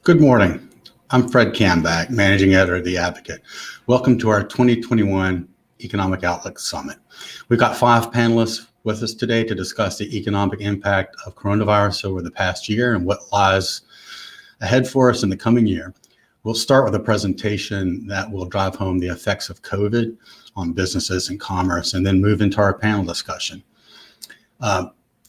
Good morning. I'm Fred Camback, Managing Editor of The Advocate. Welcome to our 2021 Economic Outlook Summit. We've got 5 panelists with us today to discuss the economic impact of coronavirus over the past year and what lies ahead for us in the coming year. We'll start with a presentation that will drive home the effects of COVID on businesses and commerce, and then move into our panel discussion.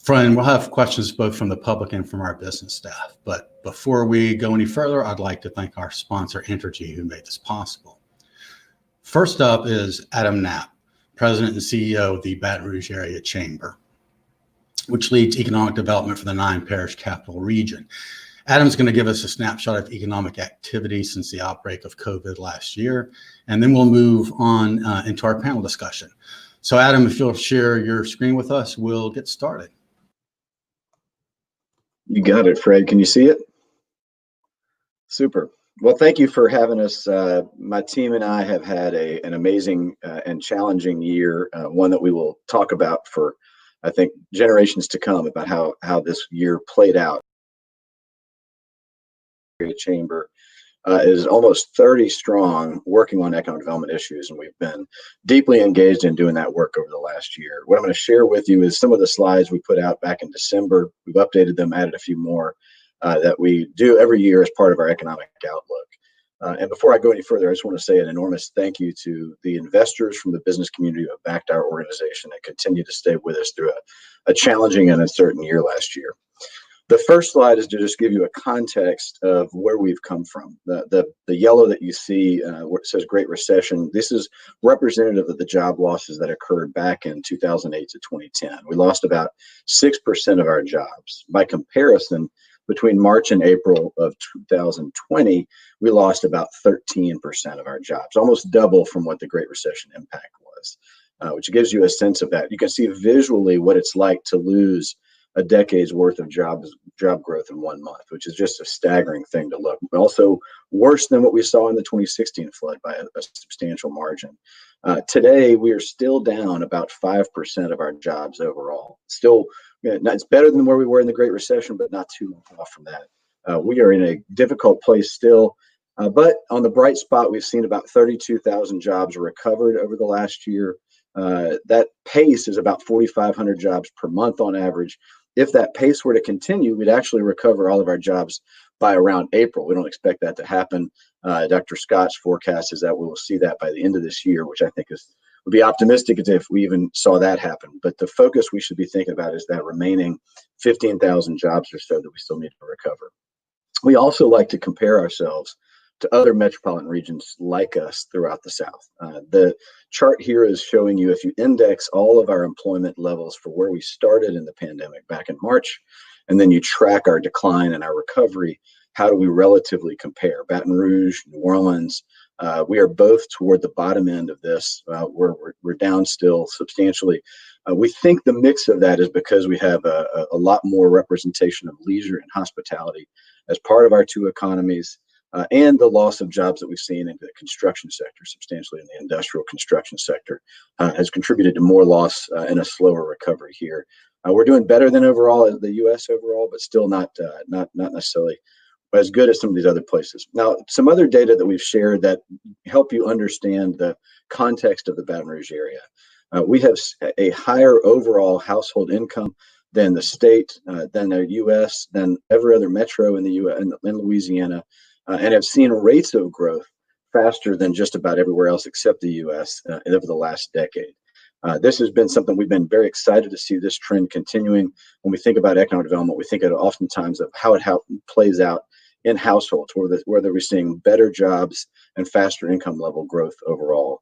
We'll have questions both from the public and from our business staff. But before we go any further, I'd like to thank our sponsor, Entergy, who made this possible. First up is Adam Knapp, President and CEO of the Baton Rouge-area Chamber, which leads economic development for the 9-parish capital region. Adam's going to give us a snapshot of economic activity since the outbreak of COVID last year, and then we'll move on into our panel discussion. So Adam, if you'll share your screen with us, we'll get started. You got it, Fred. Can you see it? Super. Well, thank you for having us. My team and I have had an amazing and challenging year, one that we will talk about for, I think, generations to come, about how this year played out. The Chamber is almost 30 strong, working on economic development issues, and we've been deeply engaged in doing that work over the last year. What I'm going to share with you is some of the slides we put out back in December. We've updated them, added a few more that we do every year as part of our economic outlook. And before I go any further, I just want to say an enormous thank you to the investors from the business community who have backed our organization and continue to stay with us through a challenging and uncertain year last year. The first slide is to just give you a context of where we've come from. The yellow that you see where it says Great Recession, this is representative of the job losses that occurred back in 2008 to 2010. We lost about 6% of our jobs. By comparison, between March and April of 2020, we lost about 13% of our jobs, almost double from what the Great Recession impact was, which gives you a sense of that. You can see visually what it's like to lose a decade's worth of job growth in 1 month, which is just a staggering thing to look. Also worse than what we saw in the 2016 flood by a substantial margin. Today, we are still down about 5% of our jobs overall. Still, it's better than where we were in the Great Recession, but not too off from that. We are in a difficult place still, but on the bright spot, we've seen about 32,000 jobs recovered over the last year. That pace is about 4,500 jobs per month on average. If that pace were to continue, we'd actually recover all of our jobs by around April. We don't expect that to happen. Dr. Scott's forecast is that we will see that by the end of this year, which I think would be optimistic if we even saw that happen. But the focus we should be thinking about is that remaining 15,000 jobs or so that we still need to recover. We also like to compare ourselves to other metropolitan regions like us throughout the South. The chart here is showing you, if you index all of our employment levels for where we started in the pandemic back in March, and then you track our decline and our recovery, how do we relatively compare? Baton Rouge, New Orleans, we are both toward the bottom end of this. We're down still substantially. We think the mix of that is because we have a lot more representation of leisure and hospitality as part of our two economies. And the loss of jobs that we've seen in the construction sector, substantially in the industrial construction sector, has contributed to more loss and a slower recovery here. We're doing better than overall the U.S. overall, but still not necessarily as good as some of these other places. Now, some other data that we've shared that help you understand the context of the Baton Rouge area. We have a higher overall household income than the state, than the U.S., than every other metro in the U.S. in Louisiana. And have seen rates of growth faster than just about everywhere else except the U.S. Over the last decade. This has been something we've been very excited to see this trend continuing. When we think about economic development, we think oftentimes of how it plays out in households, whether we're seeing better jobs and faster income level growth overall,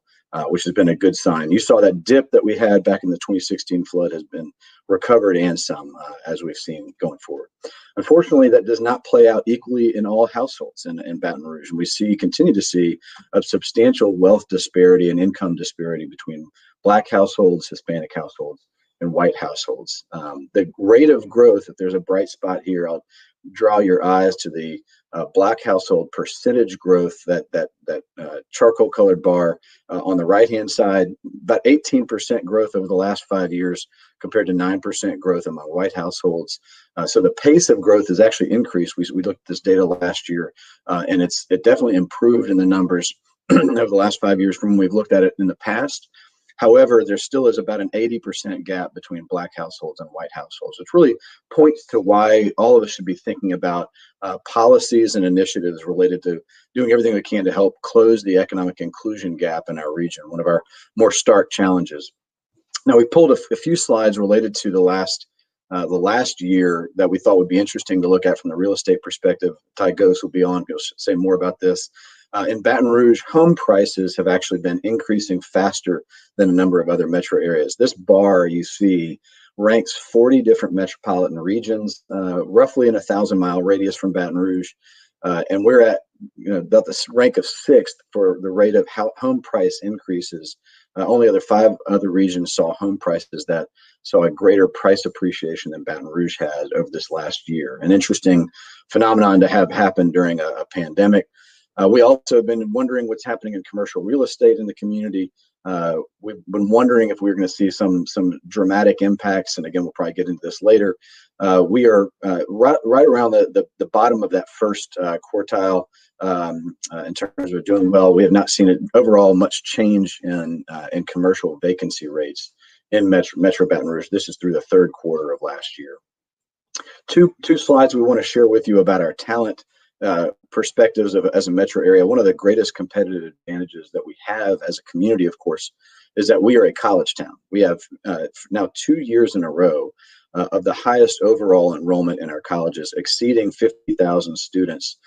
which has been a good sign. You saw that dip that we had back in the 2016 flood has been recovered and some, as we've seen going forward. Unfortunately, that does not play out equally in all households in Baton Rouge. And we continue to see a substantial wealth disparity and income disparity between Black households, Hispanic households, and white households. The rate of growth, if there's a bright spot here, I'll draw your eyes to the black household percentage growth, that charcoal colored bar on the right hand side, about 18% growth over the last 5 years compared to 9% growth among white households. So the pace of growth has actually increased. We looked at this data last year, and it definitely improved in the numbers over the last 5 years from when we've looked at it in the past. However, there still is about an 80% gap between black households and white households, which really points to why all of us should be thinking about policies and initiatives related to doing everything we can to help close the economic inclusion gap in our region, one of our more stark challenges. Now, we pulled a few slides related to the last year that we thought would be interesting to look at from the real estate perspective. Ty Gose will be on, he'll say more about this. In Baton Rouge, home prices have actually been increasing faster than a number of other metro areas. This bar you see ranks 40 different metropolitan regions, roughly in a 1,000-mile radius from Baton Rouge. And we're at about the rank of 6th for the rate of home price increases. Only 5 other regions saw home prices that saw a greater price appreciation than Baton Rouge has over this last year. An interesting phenomenon to have happen during a pandemic. We also have been wondering what's happening in commercial real estate in the community. We've been wondering if we're going to see some dramatic impacts, and again, we'll probably get into this later. We are right around the bottom of that first quartile in terms of doing well. We have not seen it overall much change in commercial vacancy rates in Metro Baton Rouge. This is through the third quarter of last year. Two slides we want to share with you about our talent perspectives as a metro area. One of the greatest competitive advantages that we have as a community, of course, is that we are a college town. We have now 2 years in a row of the highest overall enrollment in our colleges, exceeding 50,000 students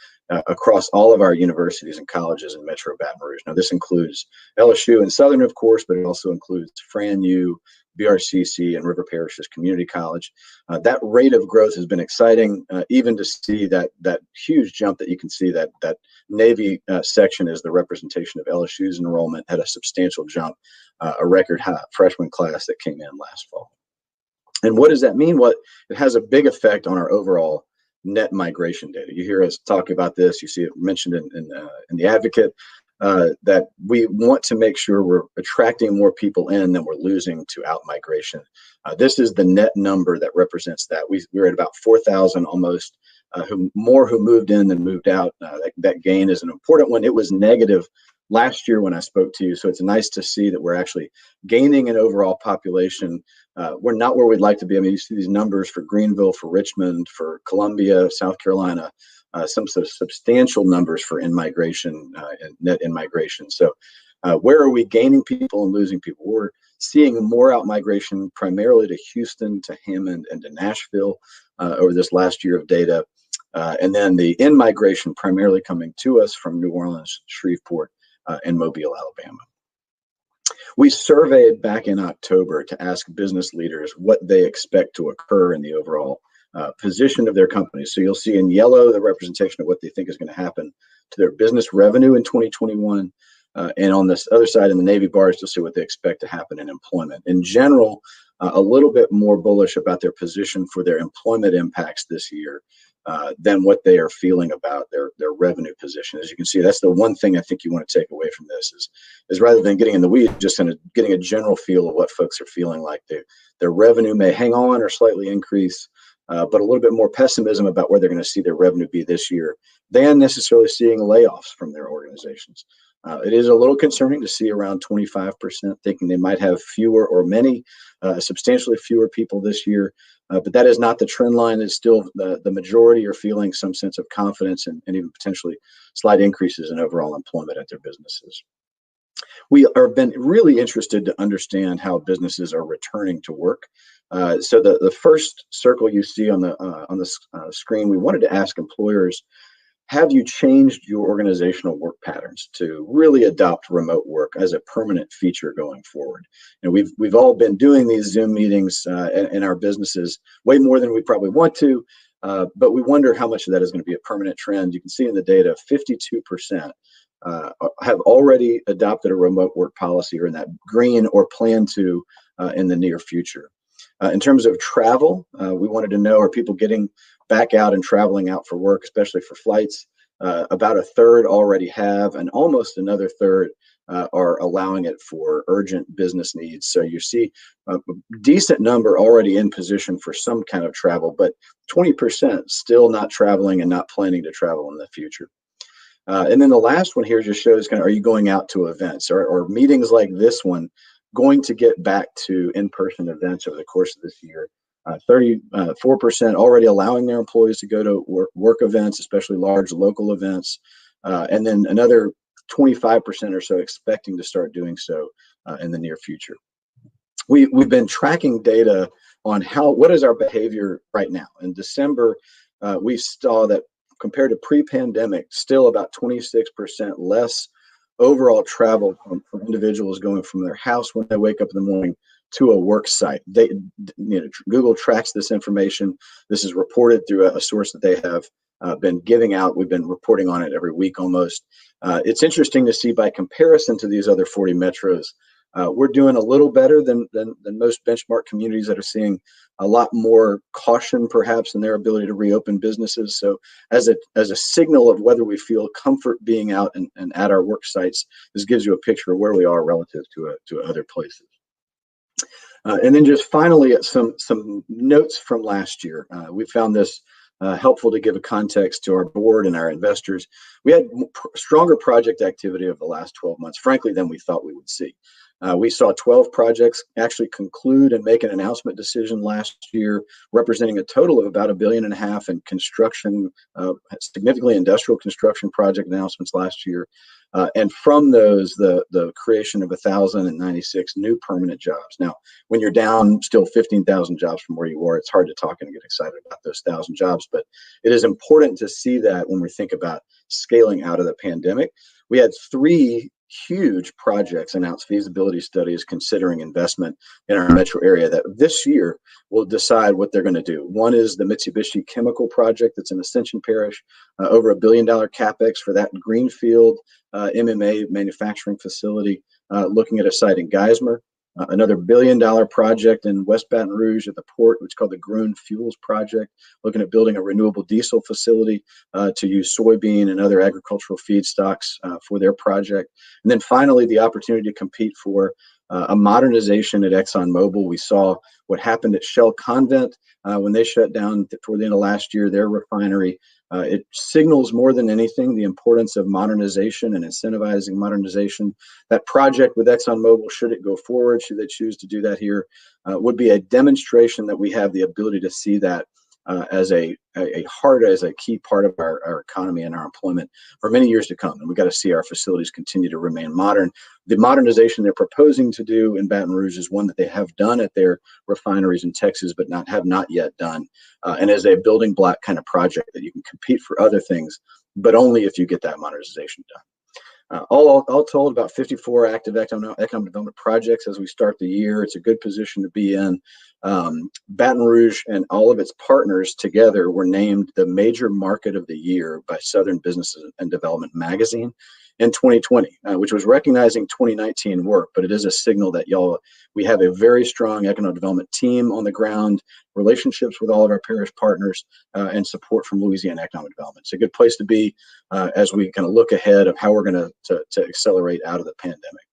across all of our universities and colleges in Metro Baton Rouge. Now, this includes LSU and Southern, of course, but it also includes FRANU, BRCC, and River Parishes Community College. That rate of growth has been exciting, even to see that huge jump that you can see. That Navy section is the representation of LSU's enrollment, had a substantial jump, a record high freshman class that came in last fall. And what does that mean? Well, it has a big effect on our overall net migration data. You hear us talk about this. You see it mentioned in the Advocate. That we want to make sure we're attracting more people in than we're losing to out-migration. This is the net number that represents that. We're at about 4,000 almost, who moved in than moved out. That gain is an important one. It was negative last year when I spoke to you, so it's nice to see that we're actually gaining an overall population. We're not where we'd like to be. I mean, you see these numbers for Greenville, for Richmond, for Columbia, South Carolina. Some sort of substantial numbers for in-migration and net in-migration. So where are we gaining people and losing people? We're seeing more out-migration primarily to Houston, to Hammond, and to Nashville over this last year of data. And then the in-migration primarily coming to us from New Orleans, Shreveport, and Mobile, Alabama. We surveyed back in October to ask business leaders what they expect to occur in the overall position of their companies. So you'll see in yellow the representation of what they think is going to happen to their business revenue in 2021. And on this other side in the navy bars, you'll see what they expect to happen in employment. In general, a little bit more bullish about their position for their employment impacts this year than what they are feeling about their revenue position. As you can see, that's the one thing I think you want to take away from this is rather than getting in the weeds, just kind of getting a general feel of what folks are feeling like. Their revenue may hang on or slightly increase, but a little bit more pessimism about where they're going to see their revenue be this year than necessarily seeing layoffs from their organizations. It is a little concerning to see around 25% thinking they might have fewer or many, substantially fewer people this year. But that is not the trend line. It's still the majority are feeling some sense of confidence and even potentially slight increases in overall employment at their businesses. We have been really interested to understand how businesses are returning to work. So the first circle you see on the screen, we wanted to ask employers, have you changed your organizational work patterns to really adopt remote work as a permanent feature going forward? And we've all been doing these Zoom meetings in our businesses way more than we probably want to, but we wonder how much of that is going to be a permanent trend. You can see in the data, 52% have already adopted a remote work policy or in that green or plan to in the near future. In terms of travel, we wanted to know, are people getting back out and traveling out for work, especially for flights? About a third already have, and almost another third are allowing it for urgent business needs. So you see a decent number already in position for some kind of travel, but 20% still not traveling and not planning to travel in the future. And then the last one here just shows kind of, are you going out to events or meetings like this one going to get back to in-person events over the course of this year? 34% already allowing their employees to go to work events, especially large local events. And then another 25% or so expecting to start doing so in the near future. We've been tracking data on what is our behavior right now. In December, we saw that compared to pre-pandemic, still about 26% less overall travel from individuals going from their house when they wake up in the morning to a work site. Google tracks this information. This is reported through a source that they have been giving out. We've been reporting on it every week almost. It's interesting to see by comparison to these other 40 metros, we're doing a little better than most benchmark communities that are seeing a lot more caution perhaps in their ability to reopen businesses. So as a signal of whether we feel comfort being out and at our work sites, this gives you a picture of where we are relative to other places. And then just finally, some notes from last year. We found this helpful to give a context to our board and our investors. We had stronger project activity over the last 12 months, frankly, than we thought we would see. We saw 12 projects actually conclude and make an announcement decision last year, representing a total of about $1.5 billion in construction, significantly industrial construction project announcements last year. And from those, the creation of 1,096 new permanent jobs. Now, when you're down still 15,000 jobs from where you were, it's hard to talk and get excited about those 1,000 jobs. But it is important to see that when we think about scaling out of the pandemic. We had 3 huge projects announced feasibility studies considering investment in our metro area that this year will decide what they're going to do. One is the Mitsubishi Chemical project that's in Ascension Parish, over $1 billion capex for that greenfield MMA manufacturing facility, looking at a site in Geismar. Another $1 billion project in West Baton Rouge at the port, which is called the Gruen Fuels Project, looking at building a renewable diesel facility to use soybean and other agricultural feedstocks for their project. And then finally, the opportunity to compete for a modernization at ExxonMobil. We saw what happened at Shell Convent when they shut down toward the end of last year, their refinery. It signals more than anything the importance of modernization and incentivizing modernization. That project with ExxonMobil, should it go forward, should they choose to do that here, would be a demonstration that we have the ability to see that as a key part of our economy and our employment for many years to come. And we've got to see our facilities continue to remain modern. The modernization they're proposing to do in Baton Rouge is one that they have done at their refineries in Texas, but have not yet done. And as a building block kind of project that you can compete for other things, but only if you get that modernization done. All told, about 54 active economic development projects as we start the year. It's a good position to be in. Baton Rouge and all of its partners together were named the Major Market of the Year by Southern Business and Development magazine in 2020, which was recognizing 2019 work, but it is a signal that we have a very strong economic development team on the ground, relationships with all of our parish partners, and support from Louisiana Economic Development. It's a good place to be as we kind of look ahead of how we're going to accelerate out of the pandemic.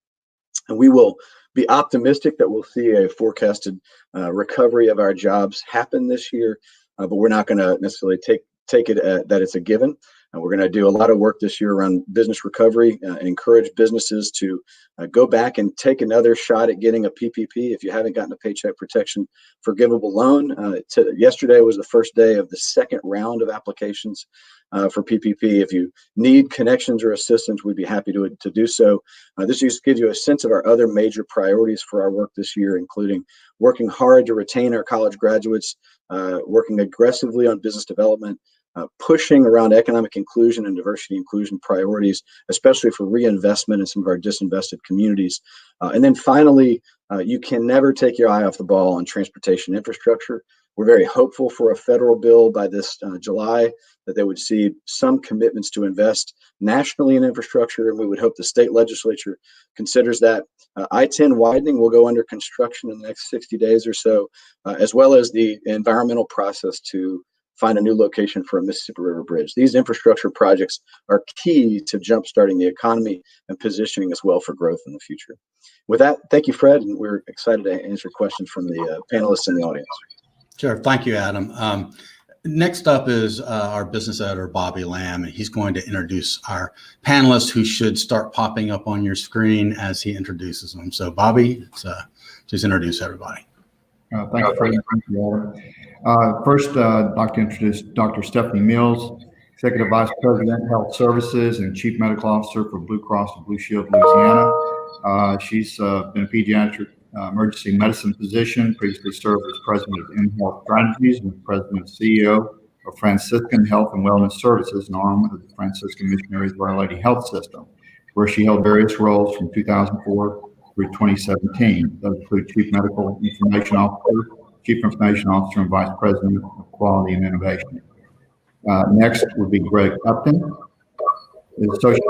And we will be optimistic that we'll see a forecasted recovery of our jobs happen this year, but we're not going to necessarily take it that it's a given. We're going to do a lot of work this year around business recovery and encourage businesses to go back and take another shot at getting a PPP if you haven't gotten a Paycheck Protection Forgivable Loan. Yesterday was the first day of the second round of applications for PPP. If you need connections or assistance, we'd be happy to do so. This just gives you a sense of our other major priorities for our work this year, including working hard to retain our college graduates, working aggressively on business development, pushing around economic inclusion and diversity inclusion priorities, especially for reinvestment in some of our disinvested communities. And then finally, you can never take your eye off the ball on transportation infrastructure. We're very hopeful for a federal bill by this July, that they would see some commitments to invest nationally in infrastructure, and we would hope the state legislature considers that. I-10 widening will go under construction in the next 60 days or so, as well as the environmental process to find a new location for a Mississippi River bridge. These infrastructure projects are key to jumpstarting the economy and positioning us well for growth in the future. With that, thank you, Fred, and we're excited to answer questions from the panelists in the audience. Sure. Thank you, Adam. Next up is our business editor, Bobby Lamb, and he's going to introduce our panelists, who should start popping up on your screen as he introduces them. So, Bobby, just introduce everybody. Thank you, Fred. Thank you, Adam. First, I'd like to introduce Dr. Stephanie Mills, Executive Vice President, Health Services and Chief Medical Officer for Blue Cross and Blue Shield, Louisiana. She's been a pediatric emergency medicine physician, previously served as President of InHealth Strategies and President and CEO of Franciscan Health and Wellness Services, an arm of the Franciscan Missionaries of Our Lady Health System, where she held various roles from 2004 through 2017. Those include Chief Medical Information Officer, Chief Information Officer, and Vice President of Quality and Innovation. Next would be Greg Upton. Is Associate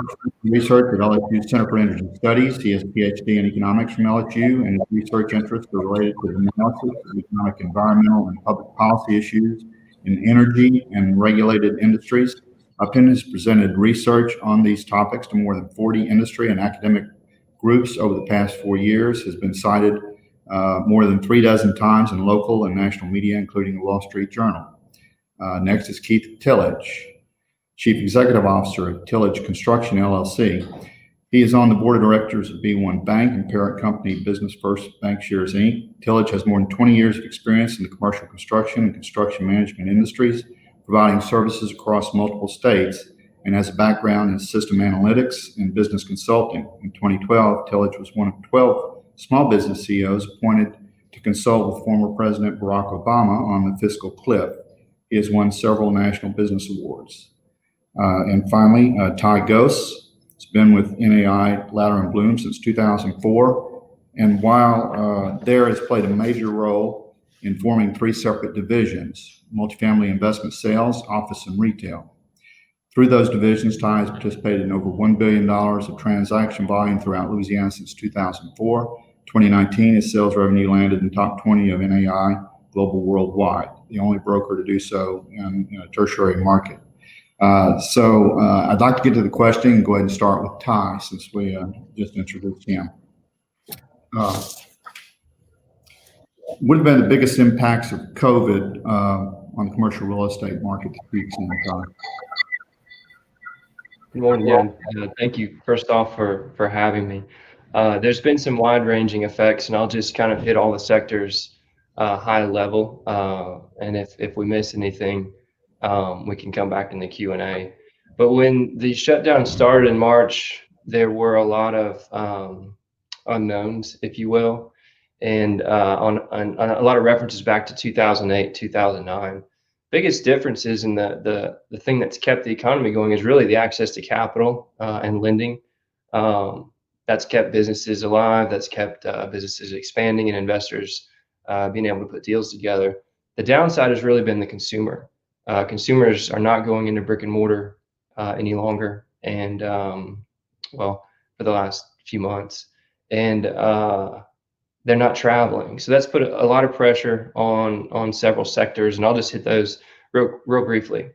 Research at LSU Center for Energy Studies. He has a PhD in economics from LSU, and his research interests are related to the analysis of economic, environmental, and public policy issues in energy and regulated industries. Upton has presented research on these topics to more than 40 industry and academic groups over the past 4 years, has been cited more than 36 times in local and national media, including the Wall Street Journal. Next is Keith Tillage, Chief Executive Officer of Tillage Construction, LLC. He is on the board of directors of B1 Bank and parent company Business First Bankshares, Inc. Tillage has more than 20 years of experience in the commercial construction and construction management industries, providing services across multiple states, and has a background in system analytics and business consulting. In 2012, Tillage was one of 12 small business CEOs appointed to consult with former President Barack Obama on the fiscal cliff. He has won several national business awards. And finally, Ty Gose has been with NAI Ladder & Bloom since 2004. And while there has played a major role in forming 3 separate divisions: multifamily investment sales, office, and retail. Through those divisions, Ty has participated in over $1 billion of transaction volume throughout Louisiana since 2004. 2019, his sales revenue landed in top 20 of NAI Global Worldwide, the only broker to do so in a tertiary market. So I'd like to get to the question and go ahead and start with Ty, since we just introduced him. What have been the biggest impacts of COVID on the commercial real estate market that you've seen, Ty? Good morning again. Thank you, first off, for having me. There's been some wide-ranging effects, and I'll just kind of hit all the sectors high level. And if we miss anything, we can come back in the Q&A. But when the shutdown started in March, there were a lot of unknowns, if you will, and on a lot of references back to 2008, 2009. Biggest differences in the thing that's kept the economy going is really the access to capital and lending. That's kept businesses alive. That's kept businesses expanding and investors being able to put deals together. The downside has really been the consumer. Consumers are not going into brick and mortar any longer, and well, for the last few months, and they're not traveling. So that's put a lot of pressure on several sectors, and I'll just hit those real briefly.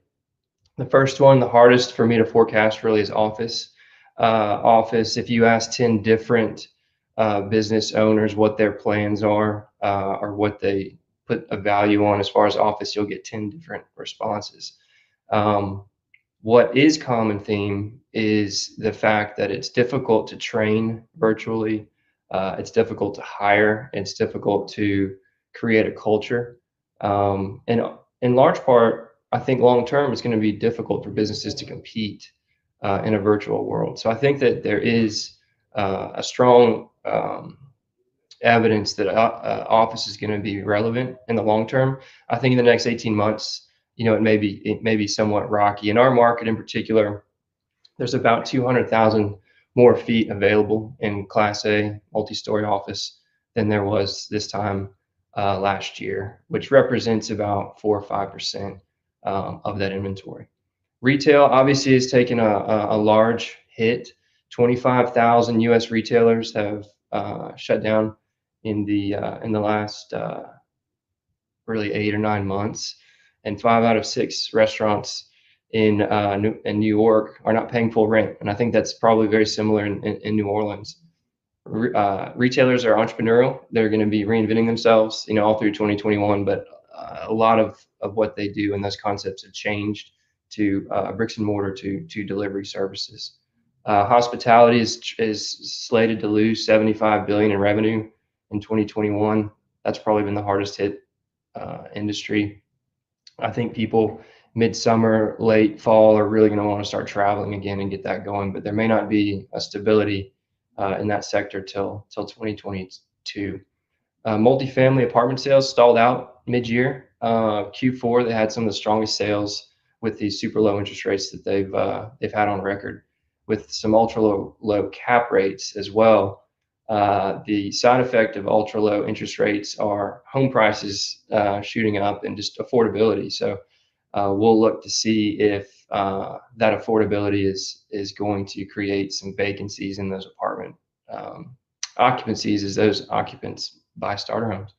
The first one, the hardest for me to forecast, really is office. Office, if you ask 10 different business owners what their plans are or what they put a value on as far as office, you'll get 10 different responses. What is common theme is the fact that it's difficult to train virtually. It's difficult to hire. It's difficult to create a culture. And in large part, I think long-term, it's going to be difficult for businesses to compete in a virtual world. So I think that there is a strong evidence that office is going to be relevant in the long term. I think in the next 18 months, it may be somewhat rocky. In our market in particular, there's about 200,000 more feet available in Class A multi-story office than there was this time last year, which represents about 4 or 5% of that inventory. Retail obviously has taken a large hit. 25,000 U.S. retailers have shut down in the last really 8 or 9 months, and 5 out of 6 restaurants in New York are not paying full rent, and I think that's probably very similar in New Orleans. Retailers are entrepreneurial. They're going to be reinventing themselves, all through 2021, but a lot of what they do and those concepts have changed to bricks and mortar to delivery services. Hospitality is slated to lose $75 billion in revenue in 2021. That's probably been the hardest hit industry. I think people midsummer, late fall are really going to want to start traveling again and get that going, but there may not be a stability in that sector till 2022. Multifamily apartment sales stalled out mid-year. Q4 they had some of the strongest sales with these super low interest rates that they've had on record, with some ultra low cap rates as well. The side effect of ultra low interest rates are home prices shooting up and just affordability. So we'll look to see if that affordability is going to create some vacancies in those apartment occupancies as those occupants buy starter homes.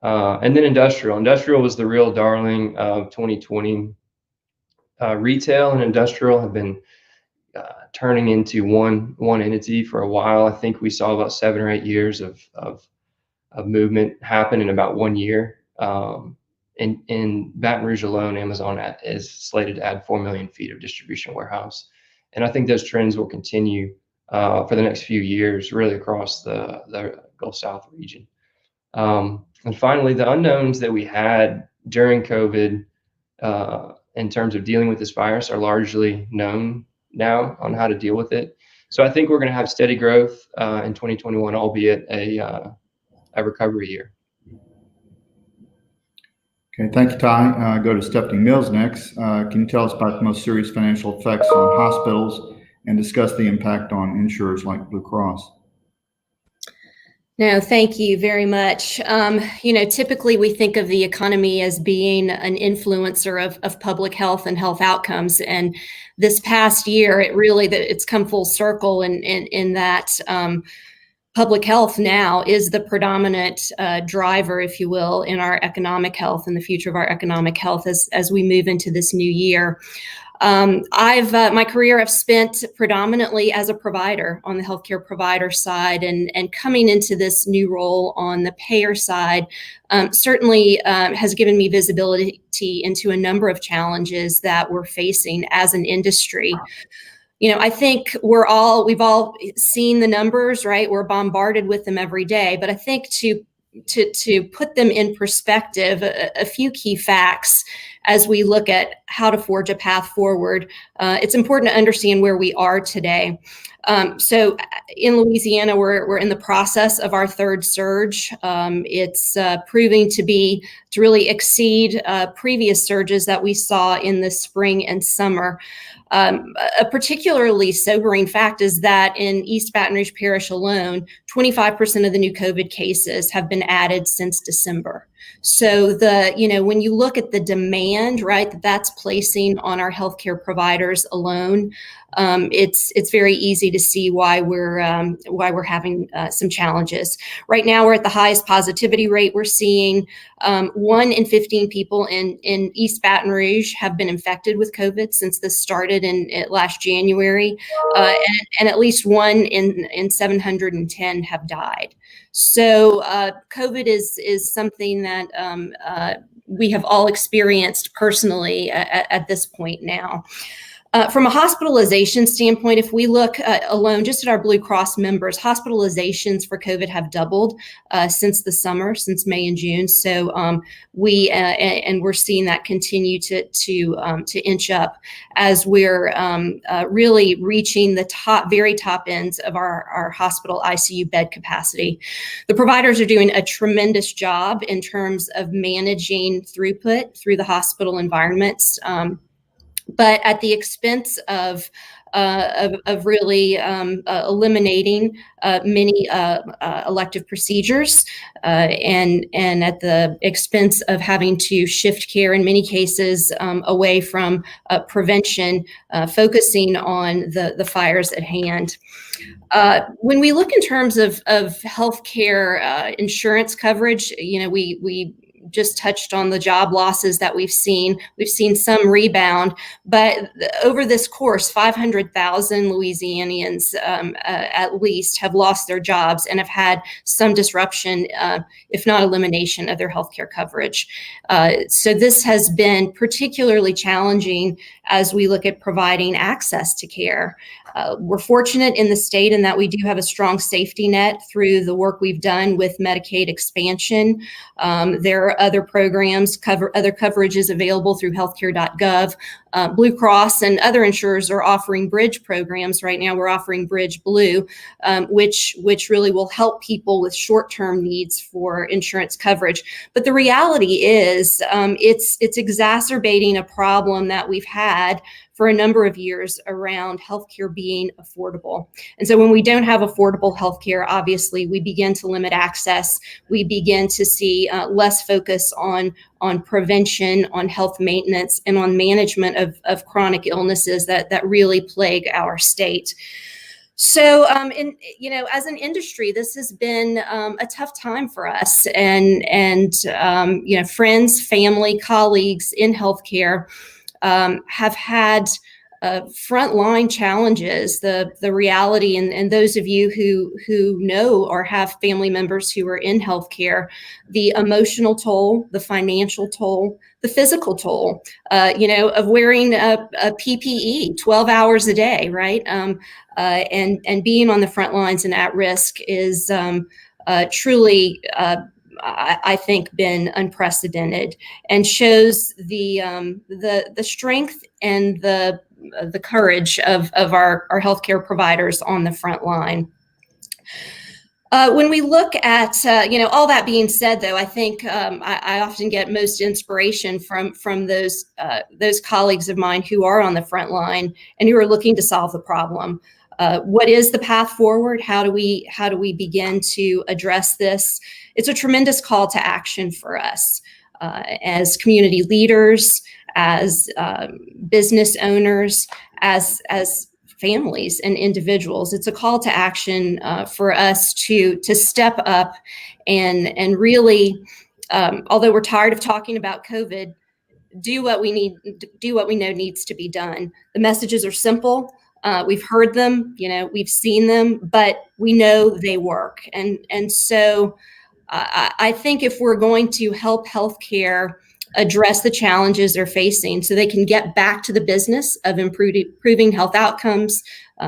And then industrial was the real darling of 2020. Retail and industrial have been turning into one entity for a while. I think we saw about 7 or 8 years of movement happen in about 1 year. In Baton Rouge alone, Amazon is slated to add 4 million feet of distribution warehouse. And I think those trends will continue for the next few years, really across the Gulf South region. And finally, the unknowns that we had during COVID in terms of dealing with this virus are largely known now on how to deal with it. So I think we're going to have steady growth in 2021, albeit a recovery year. Okay, thank you, Ty. Go to Stephanie Mills next. Can you tell us about the most serious financial effects on hospitals and discuss the impact on insurers like Blue Cross? No, thank you very much. Typically we think of the economy as being an influencer of public health and health outcomes. And this past year, it's come full circle in that public health now is the predominant driver, if you will, in our economic health and the future of our economic health as we move into this new year. My career I've spent predominantly as a provider on the healthcare provider side, and coming into this new role on the payer side certainly has given me visibility into a number of challenges that we're facing as an industry. I think we've all seen the numbers, right? We're bombarded with them every day, but I think to put them in perspective, a few key facts as we look at how to forge a path forward. It's important to understand where we are today. So in Louisiana, we're in the process of our third surge. It's proving to really exceed previous surges that we saw in the spring and summer. A particularly sobering fact is that in East Baton Rouge Parish alone, 25% of the new COVID cases have been added since December. So when you look at the demand, right, that's placing on our healthcare providers alone, it's very easy to see why we're having some challenges. Right now, we're at the highest positivity rate we're seeing. 1 in 15 people in East Baton Rouge have been infected with COVID since this started in last January, and at least 1 in 710 have died. So COVID is something that we have all experienced personally at this point now. From a hospitalization standpoint, if we look alone just at our Blue Cross members, hospitalizations for COVID have doubled since the summer, since May and June. So we're seeing that continue to inch up as we're really reaching the very top ends of our hospital ICU bed capacity. The providers are doing a tremendous job in terms of managing throughput through the hospital environments. But at the expense of of really eliminating many elective procedures and at the expense of having to shift care in many cases away from prevention, focusing on the fires at hand. When we look in terms of healthcare insurance coverage, we just touched on the job losses that we've seen. We've seen some rebound, but over this course, 500,000 Louisianians at least have lost their jobs and have had some disruption, if not elimination, of their healthcare coverage. So this has been particularly challenging as we look at providing access to care. We're fortunate in the state in that we do have a strong safety net through the work we've done with Medicaid expansion. There are other programs, other coverages available through healthcare.gov. Blue Cross and other insurers are offering bridge programs. Right now, we're offering Bridge Blue, which really will help people with short-term needs for insurance coverage. But the reality is, it's exacerbating a problem that we've had for a number of years around healthcare being affordable. And so when we don't have affordable healthcare, obviously we begin to limit access. We begin to see less focus on prevention, on health maintenance, and on management of chronic illnesses that really plague our state. So, as an industry, this has been a tough time for us, and friends, family, colleagues in healthcare have had frontline challenges. The reality, and those of you who know or have family members who are in healthcare, the emotional toll, the financial toll, the physical toll, of wearing a PPE 12 hours a day, right? And being on the front lines and at risk is truly, I think, been unprecedented, and shows the strength and the courage of our healthcare providers on the front line. When we look at, all that being said, though, I think I often get most inspiration from those colleagues of mine who are on the front line and who are looking to solve the problem. What is the path forward? How do we begin to address this? It's a tremendous call to action for us as community leaders, as business owners, as families and individuals. It's a call to action for us to step up and really, although we're tired of talking about COVID, do what we know needs to be done. The messages are simple. We've heard them, we've seen them, but we know they work. And so I think if we're going to help healthcare address the challenges they're facing so they can get back to the business of improving health outcomes,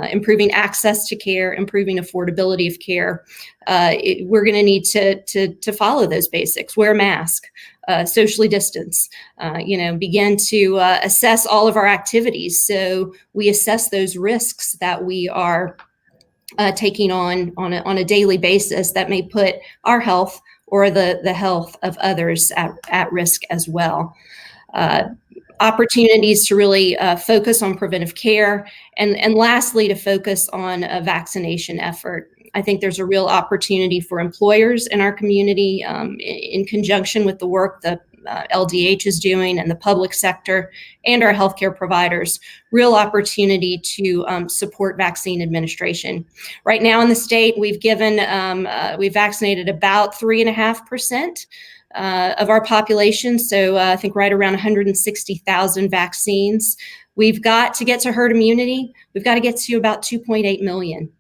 improving access to care, improving affordability of care, we're going to need to follow those basics. Wear a mask, socially distance, begin to assess all of our activities. So we assess those risks that we are taking on a daily basis that may put our health or the health of others at risk as well. Opportunities to really focus on preventive care, and lastly, to focus on a vaccination effort. I think there's a real opportunity for employers in our community in conjunction with the work that LDH is doing and the public sector and our healthcare providers, real opportunity to support vaccine administration. Right now in the state, we've vaccinated about 3.5% of our population. So I think right around 160,000 vaccines. We've got to get to herd immunity. We've got to get to about 2.8 million.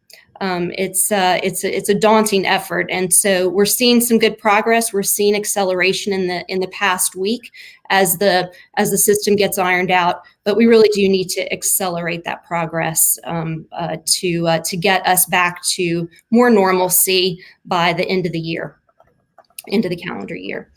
It's a daunting effort, and so we're seeing some good progress. We're seeing acceleration in the past week as the system gets ironed out. But we really do need to accelerate that progress to get us back to more normalcy by the end of the year, into the calendar year.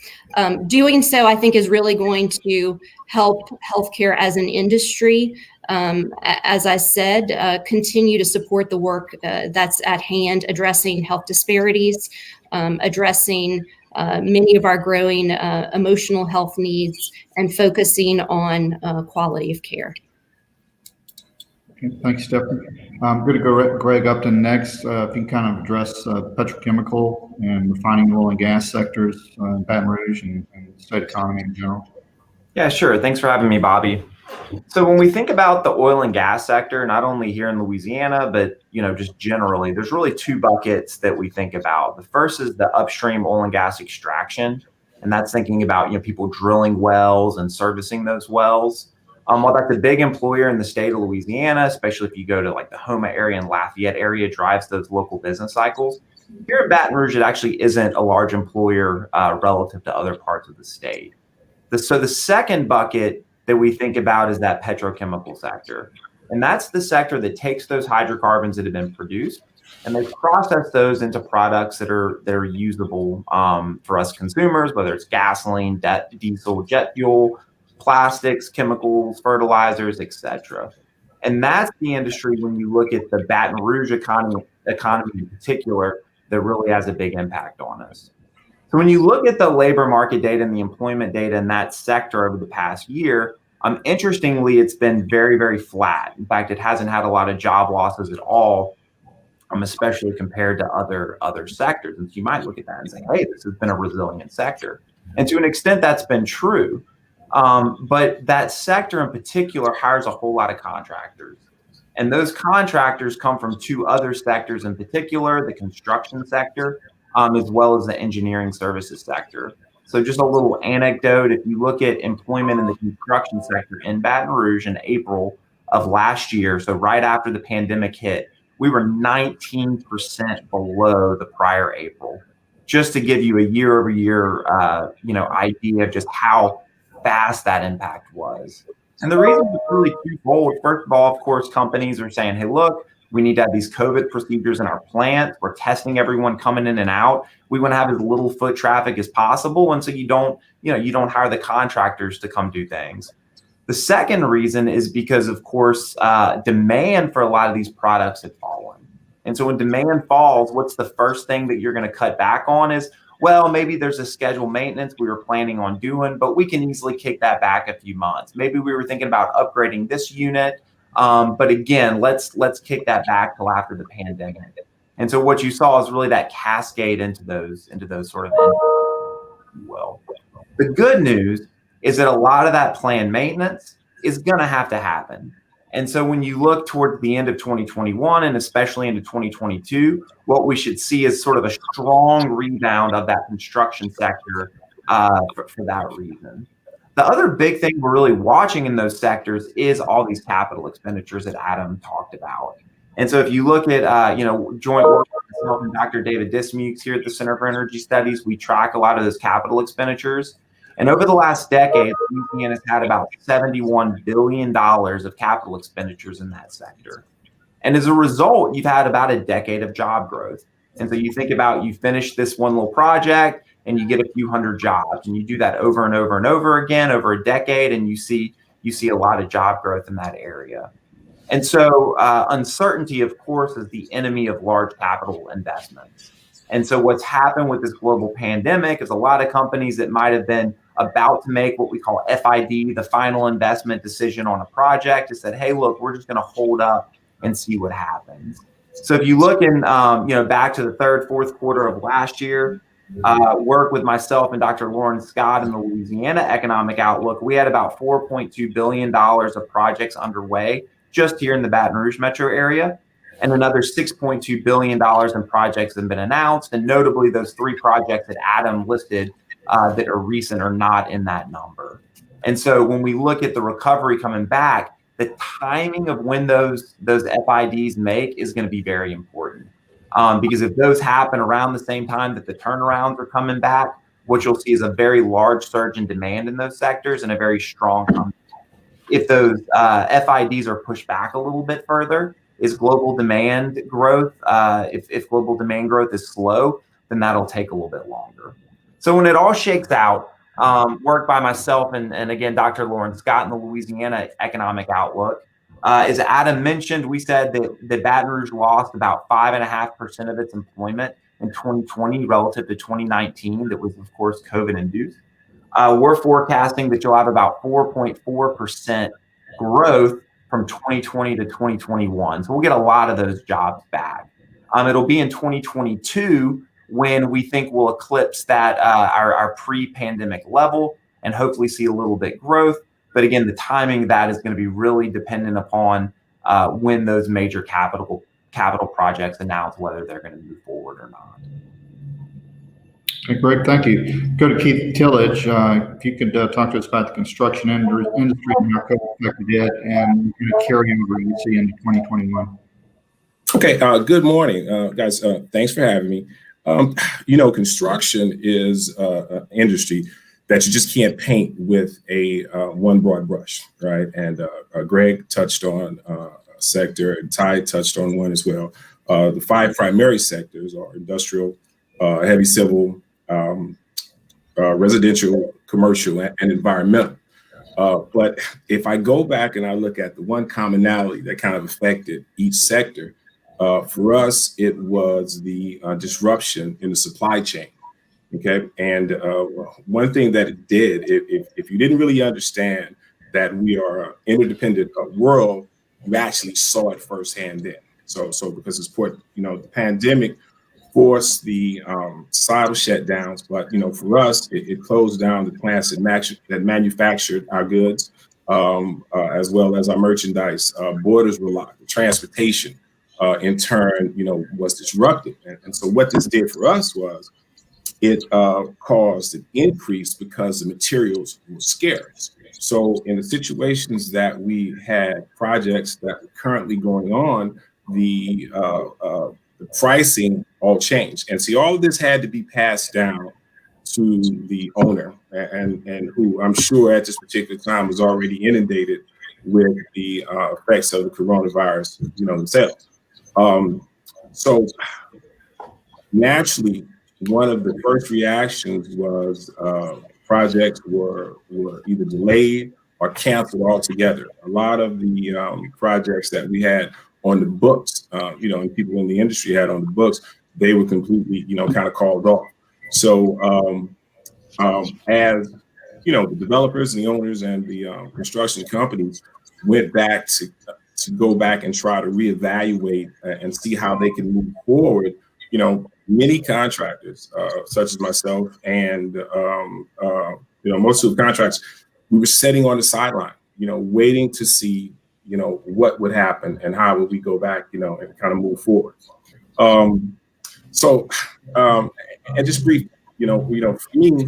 Doing so, I think, is really going to help healthcare as an industry. As I said, continue to support the work that's at hand, addressing health disparities, addressing many of our growing emotional health needs, and focusing on quality of care. Okay, thanks, Stephanie. I'm going to go Greg Upton next. If you can kind of address petrochemical and refining oil and gas sectors in Baton Rouge and the state economy in general. Yeah, sure. Thanks for having me, Bobby. So when we think about the oil and gas sector, not only here in Louisiana, but just generally, there's really two buckets that we think about. The first is the upstream oil and gas extraction, and that's thinking about people drilling wells and servicing those wells. While that's a big employer in the state of Louisiana, especially if you go to like the Houma area and Lafayette area, drives those local business cycles. Here in Baton Rouge, it actually isn't a large employer relative to other parts of the state. So the second bucket that we think about is that petrochemical sector. And that's the sector that takes those hydrocarbons that have been produced and they process those into products that are usable for us consumers, whether it's gasoline, diesel, jet fuel, plastics, chemicals, fertilizers, etc. And that's the industry, when you look at the Baton Rouge economy in particular, that really has a big impact on us. So when you look at the labor market data and the employment data in that sector over the past year, interestingly, it's been very, very flat. In fact, it hasn't had a lot of job losses at all, especially compared to other sectors. And so you might look at that and say, hey, this has been a resilient sector. And to an extent, that's been true. But that sector in particular hires a whole lot of contractors. And those contractors come from two other sectors in particular, the construction sector, as well as the engineering services sector. So just a little anecdote, if you look at employment in the construction sector in Baton Rouge in April of last year, so right after the pandemic hit, we were 19% below the prior April. Just to give you a year over year, idea of just how fast that impact was. And the reason is really twofold. First of all, of course, companies are saying, hey, look, we need to have these COVID procedures in our plants. We're testing everyone coming in and out. We want to have as little foot traffic as possible. And so you don't hire the contractors to come do things. The second reason is because, of course, demand for a lot of these products had fallen. And so when demand falls, what's the first thing that you're going to cut back on is, well, maybe there's a scheduled maintenance we were planning on doing, but we can easily kick that back a few months. Maybe we were thinking about upgrading this unit. But again, let's kick that back till after the pandemic. And so what you saw is really that cascade into those sort of, well, the good news is that a lot of that planned maintenance is going to have to happen. And so when you look towards the end of 2021 and especially into 2022, what we should see is sort of a strong rebound of that construction sector for that reason. The other big thing we're really watching in those sectors is all these capital expenditures that Adam talked about. And so if you look at, joint work with myself and Dr. David Dismukes here at the Center for Energy Studies, we track a lot of those capital expenditures. And over the last decade, Louisiana's had about $71 billion of capital expenditures in that sector. And as a result, you've had about a decade of job growth. And so you think about, you finish this one little project and you get a few hundred jobs, and you do that over and over and over again over a decade, and you see a lot of job growth in that area. And so uncertainty, of course, is the enemy of large capital investments. And so what's happened with this global pandemic is a lot of companies that might have been about to make what we call FID, the final investment decision on a project, has said, hey, look, we're just going to hold up and see what happens. So if you look in, back to the third, fourth quarter of last year, work with myself and Dr. Lauren Scott in the Louisiana Economic Outlook, we had about $4.2 billion of projects underway just here in the Baton Rouge metro area, and another $6.2 billion in projects have been announced. And notably, those three projects that Adam listed that are recent are not in that number. And so when we look at the recovery coming back, the timing of when those FIDs make is going to be very important. Because if those happen around the same time that the turnarounds are coming back, what you'll see is a very large surge in demand in those sectors and a very strong comeback. If those FIDs are pushed back a little bit further, is global demand growth, if global demand growth is slow, then that'll take a little bit longer. So when it all shakes out, work by myself and again, Dr. Lauren Scott in the Louisiana Economic Outlook, as Adam mentioned, we said that Baton Rouge lost about 5.5% of its employment in 2020 relative to 2019. That was, of course, COVID induced. We're forecasting that you'll have about 4.4% growth from 2020 to 2021. So we'll get a lot of those jobs back. It'll be in 2022 when we think we'll eclipse that our pre-pandemic level and hopefully see a little bit growth. But again, the timing of that is going to be really dependent upon when those major capital projects announce whether they're going to move forward or not. Okay, Greg, thank you. Go to Keith Tillage. If you could talk to us about the construction industry and how COVID affected it, and carry over you see into 2021. Okay, good morning, guys. Thanks for having me. Construction is an industry that you just can't paint with a one broad brush, right? And Greg touched on a sector, and Ty touched on one as well. The 5 primary sectors are industrial, heavy civil, residential, commercial, and environmental. But if I go back and I look at the one commonality that kind of affected each sector, for us, it was the disruption in the supply chain. Okay. And one thing that it did, if you didn't really understand that we are an interdependent world, you actually saw it firsthand then. So because it's the pandemic forced the societal shutdowns, but for us, it closed down the plants that manufactured our goods, as well as our merchandise. Borders were locked. The transportation, in turn, was disrupted. And so what this did for us was it caused an increase because the materials were scarce. So in the situations that we had projects that were currently going on, the pricing all changed. And see, all of this had to be passed down to the owner, and who I'm sure at this particular time was already inundated with the effects of the coronavirus, themselves. So naturally, one of the first reactions was projects were either delayed or canceled altogether. A lot of the projects that we had on the books, and people in the industry had on the books, they were completely, kind of called off. So as the developers and the owners and the construction companies went back to go back and try to reevaluate and see how they can move forward, many contractors, such as myself and most of the contractors, we were sitting on the sideline, waiting to see what would happen and how would we go back, and kind of move forward. And just brief, for me,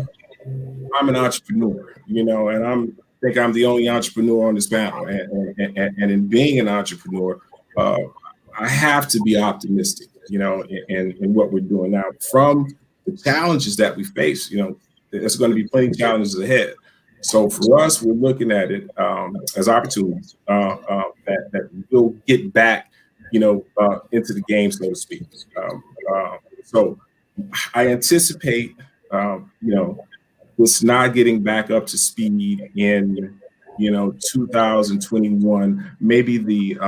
I'm an entrepreneur, and I think I'm the only entrepreneur on this panel. And in being an entrepreneur, I have to be optimistic, in what we're doing now. From the challenges that we face, there's going to be plenty of challenges ahead. So for us, we're looking at it as opportunities that we'll get back, into the game, so to speak. So I anticipate, it's not getting back up to speed in, 2021, maybe the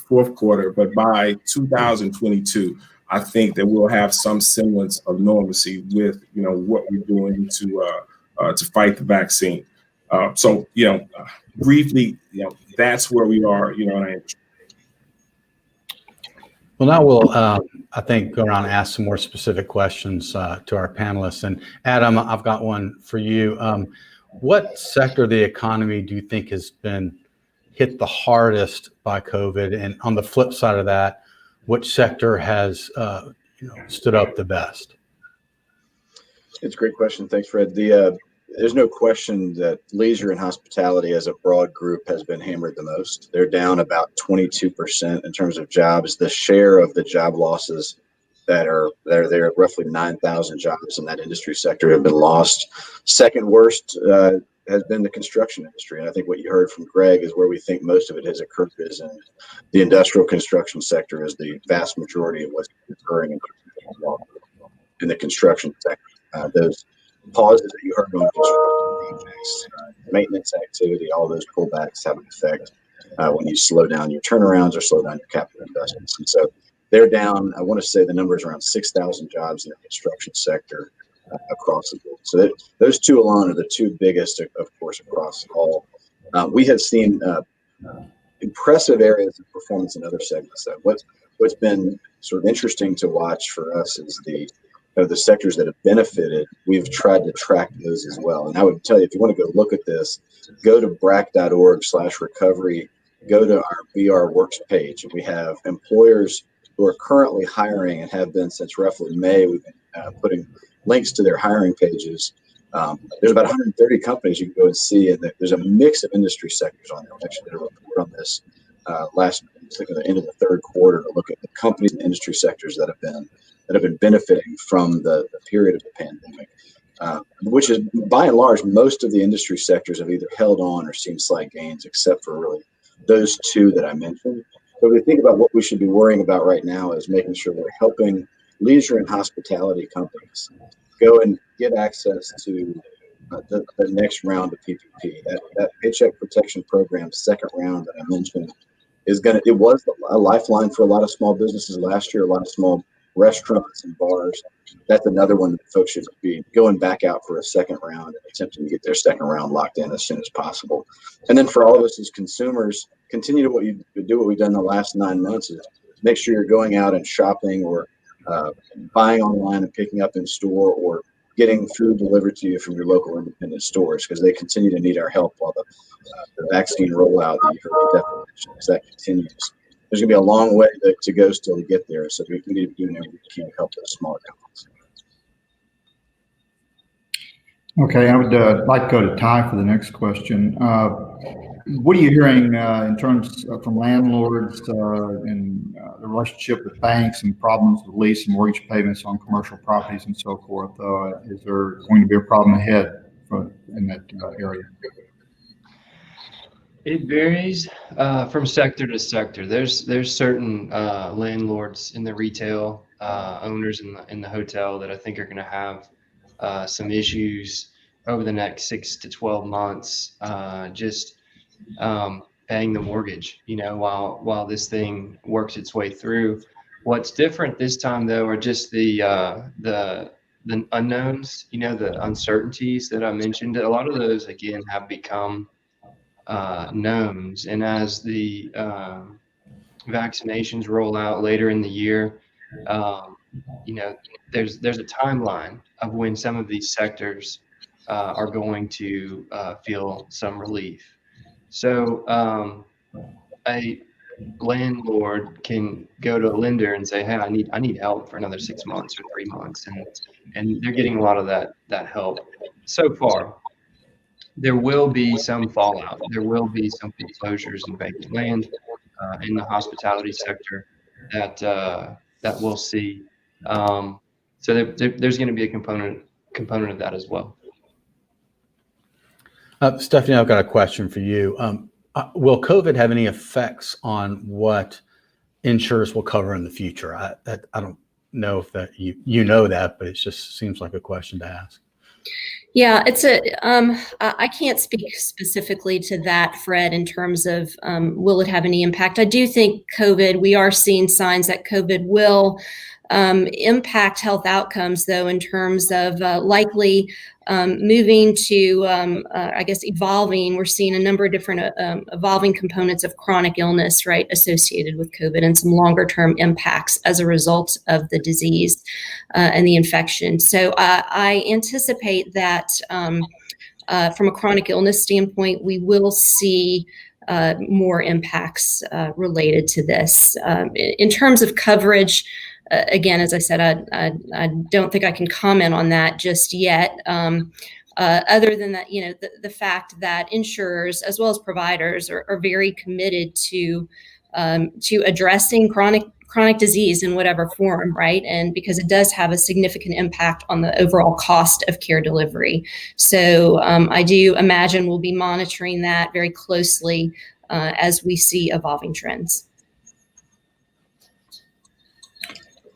fourth quarter, but by 2022, I think that we'll have some semblance of normalcy with, what we're doing to fight the vaccine. Briefly, that's where we are, in our industry. Well, now we'll, I think, go around and ask some more specific questions to our panelists. And Adam, I've got one for you. What sector of the economy do you think has been hit the hardest by COVID? And on the flip side of that, which sector has stood up the best? It's a great question. Thanks, Fred. There's no question that leisure and hospitality as a broad group has been hammered the most. They're down about 22% in terms of jobs. The share of the job losses that are there, roughly 9,000 jobs in that industry sector have been lost. Second worst has been the construction industry. And I think what you heard from Greg is where we think most of it has occurred is in the industrial construction sector, is the vast majority of what's occurring in the construction sector. Those pauses that you heard on construction, maintenance activity, all those pullbacks have an effect when you slow down your turnarounds or slow down your capital investments. And so they're down, I want to say the number is around 6,000 jobs in the construction sector across the board. So those two alone are the two biggest, of course, across all. We have seen impressive areas of performance in other segments. Though what's been sort of interesting to watch for us is the sectors that have benefited. We've tried to track those as well. And I would tell you, if you want to go look at this, go to brac.org/recovery. Go to our BR Works page. We have employers who are currently hiring and have been since roughly May. We've been putting links to their hiring pages. There's about 130 companies you can go and see, and there's a mix of industry sectors on there. We actually did a report on this at the end of the third quarter to look at the companies and industry sectors that have been benefiting from the period of the pandemic, which is by and large most of the industry sectors have either held on or seen slight gains, except for really those two that I mentioned. So we think about what we should be worrying about right now is making sure we're helping leisure and hospitality companies go and get access to the next round of PPP. That Paycheck Protection Program second round that I mentioned it was a lifeline for a lot of small businesses last year, a lot of small restaurants and bars. That's another one that folks should be going back out for a second round and attempting to get their second round locked in as soon as possible. And then for all of us as consumers, continue to do what we've done the last 9 months is make sure you're going out and shopping or buying online and picking up in store or getting food delivered to you from your local independent stores, because they continue to need our help while the vaccine rollout that you heard definitely mentioned, as that continues. There's going to be a long way to go still to get there, so we need to do everything we can to help those smaller companies. Okay, I would like to go to Ty for the next question. What are you hearing in terms from landlords and the relationship with banks and problems with lease and mortgage payments on commercial properties and so forth? Is there going to be a problem ahead in that area? It varies from sector to sector. There's certain landlords in the retail, owners in the hotel that I think are going to have some issues over the next 6 to 12 months, paying the mortgage, while this thing works its way through. What's different this time, though, are just the unknowns, the uncertainties that I mentioned. A lot of those, again, have become knowns. And as the vaccinations roll out later in the year, there's a timeline of when some of these sectors are going to feel some relief. So a landlord can go to a lender and say, "Hey, I need help for another 6 months or 3 months," and they're getting a lot of that help. So far, there will be some fallout. There will be some foreclosures and vacant land in the hospitality sector that we'll see. So there's going to be a component of that as well. Stephanie, I've got a question for you. Will COVID have any effects on what insurers will cover in the future? I don't know if that you know that, but it just seems like a question to ask. Yeah, I can't speak specifically to that, Fred, in terms of will it have any impact. I do think we are seeing signs that COVID will impact health outcomes, though, in terms of likely moving to, evolving. We're seeing a number of different evolving components of chronic illness, right, associated with COVID, and some longer term impacts as a result of the disease and the infection. So I anticipate that from a chronic illness standpoint, we will see more impacts related to this. In terms of coverage, again, as I said, I don't think I can comment on that just yet. Other than that, the fact that insurers as well as providers are very committed to addressing chronic disease in whatever form, right? And because it does have a significant impact on the overall cost of care delivery. So I do imagine we'll be monitoring that very closely as we see evolving trends.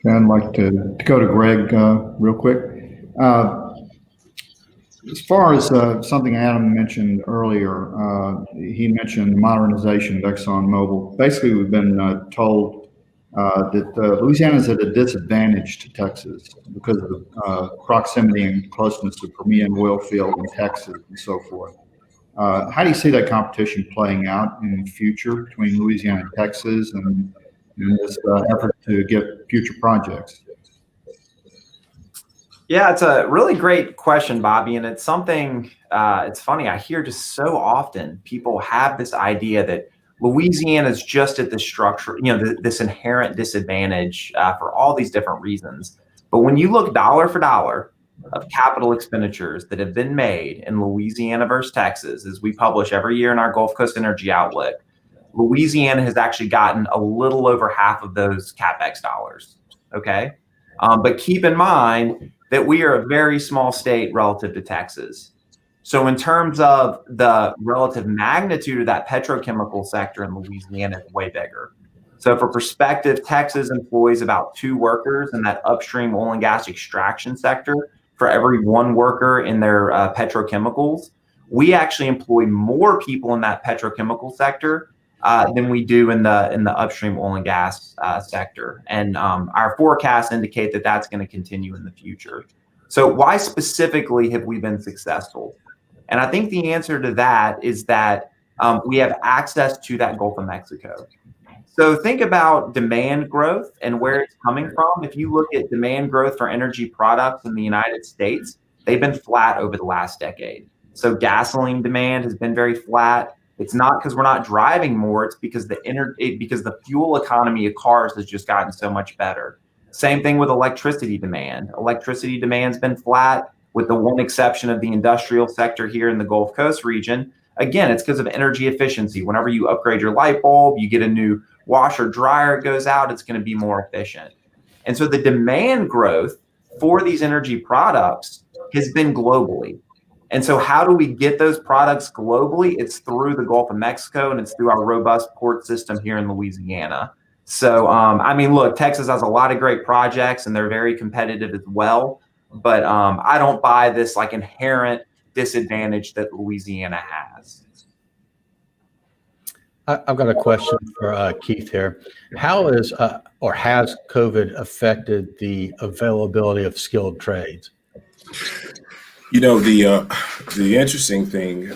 I'd like to go to Greg real quick. As far as something Adam mentioned earlier, he mentioned the modernization of ExxonMobil. Basically, we've been told that Louisiana is at a disadvantage to Texas because of the proximity and closeness to Permian oil field in Texas and so forth. How do you see that competition playing out in the future between Louisiana and Texas and this effort to get future projects? Yeah, it's a really great question, Bobby. And it's something, it's funny, I hear just so often people have this idea that Louisiana is just at this structure, this inherent disadvantage for all these different reasons. But when you look dollar for dollar of capital expenditures that have been made in Louisiana versus Texas, as we publish every year in our Gulf Coast Energy Outlook, Louisiana has actually gotten a little over half of those CapEx dollars. Okay. But keep in mind that we are a very small state relative to Texas. So in terms of the relative magnitude of that petrochemical sector in Louisiana is way bigger. So for perspective, Texas employs about 2 workers in that upstream oil and gas extraction sector for every 1 worker in their petrochemicals. We actually employ more people in that petrochemical sector than we do in the upstream oil and gas sector. And our forecasts indicate that that's going to continue in the future. So why specifically have we been successful? And I think the answer to that is that we have access to that Gulf of Mexico. So think about demand growth and where it's coming from. If you look at demand growth for energy products in the United States, they've been flat over the last decade. So gasoline demand has been very flat. It's not because we're not driving more. It's because the fuel economy of cars has just gotten so much better. Same thing with electricity demand. Electricity demand's been flat, with the one exception of the industrial sector here in the Gulf Coast region. Again, it's because of energy efficiency. Whenever you upgrade your light bulb, you get a new washer dryer, it goes out, it's going to be more efficient. And so the demand growth for these energy products has been globally. And so how do we get those products globally? It's through the Gulf of Mexico, and it's through our robust port system here in Louisiana. So, I mean, look, Texas has a lot of great projects and they're very competitive as well. But I don't buy this like inherent disadvantage that Louisiana has. I've got a question for Keith here. How is or has COVID affected the availability of skilled trades? The interesting thing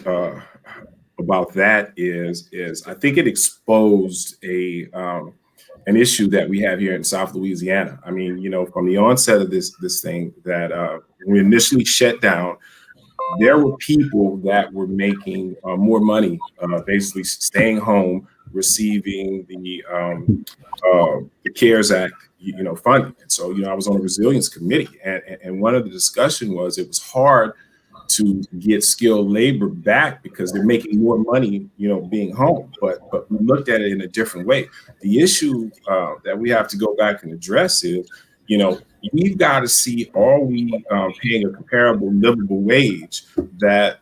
about that is I think it exposed an issue that we have here in South Louisiana. I mean, from the onset of this thing that when we initially shut down, there were people that were making more money, basically staying home, receiving the CARES Act, funding. And so, I was on a resilience committee, and one of the discussion was it was hard to get skilled labor back because they're making more money, being home. But we looked at it in a different way. The issue that we have to go back and address is, we've got to see, are we paying a comparable livable wage that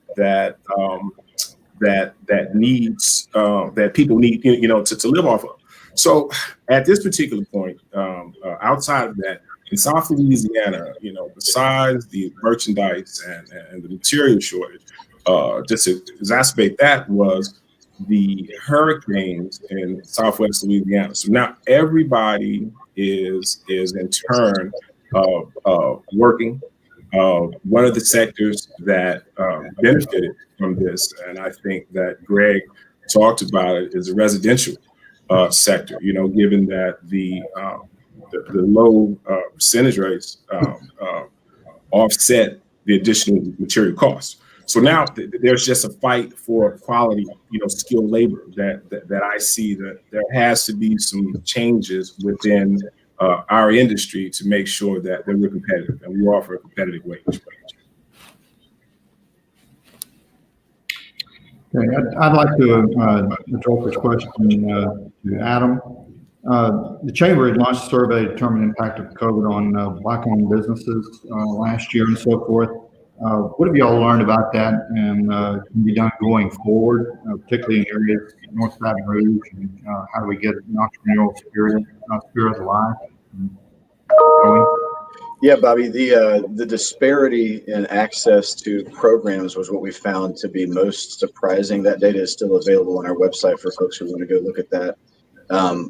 needs that people need, to live off of. So at this particular point, outside of that, in South Louisiana, besides the merchandise and the material shortage, just to exacerbate that was the hurricanes in Southwest Louisiana. So now everybody is in turn working. One of the sectors that benefited from this, and I think that Greg talked about it, is the residential sector. Given that the low percentage rates offset the additional material costs. So now there's just a fight for quality, skilled labor that I see that there has to be some changes within our industry to make sure that we're competitive and we offer a competitive wage. Okay, I'd like to address this question to Adam. The Chamber had launched a survey to determine the impact of COVID on Black-owned businesses last year and so forth. What have you all learned about that and can be done going forward, particularly in areas North Baton Rouge, and how do we get an entrepreneurial spirit alive? Yeah, Bobby, the disparity in access to programs was what we found to be most surprising. That data is still available on our website for folks who want to go look at that.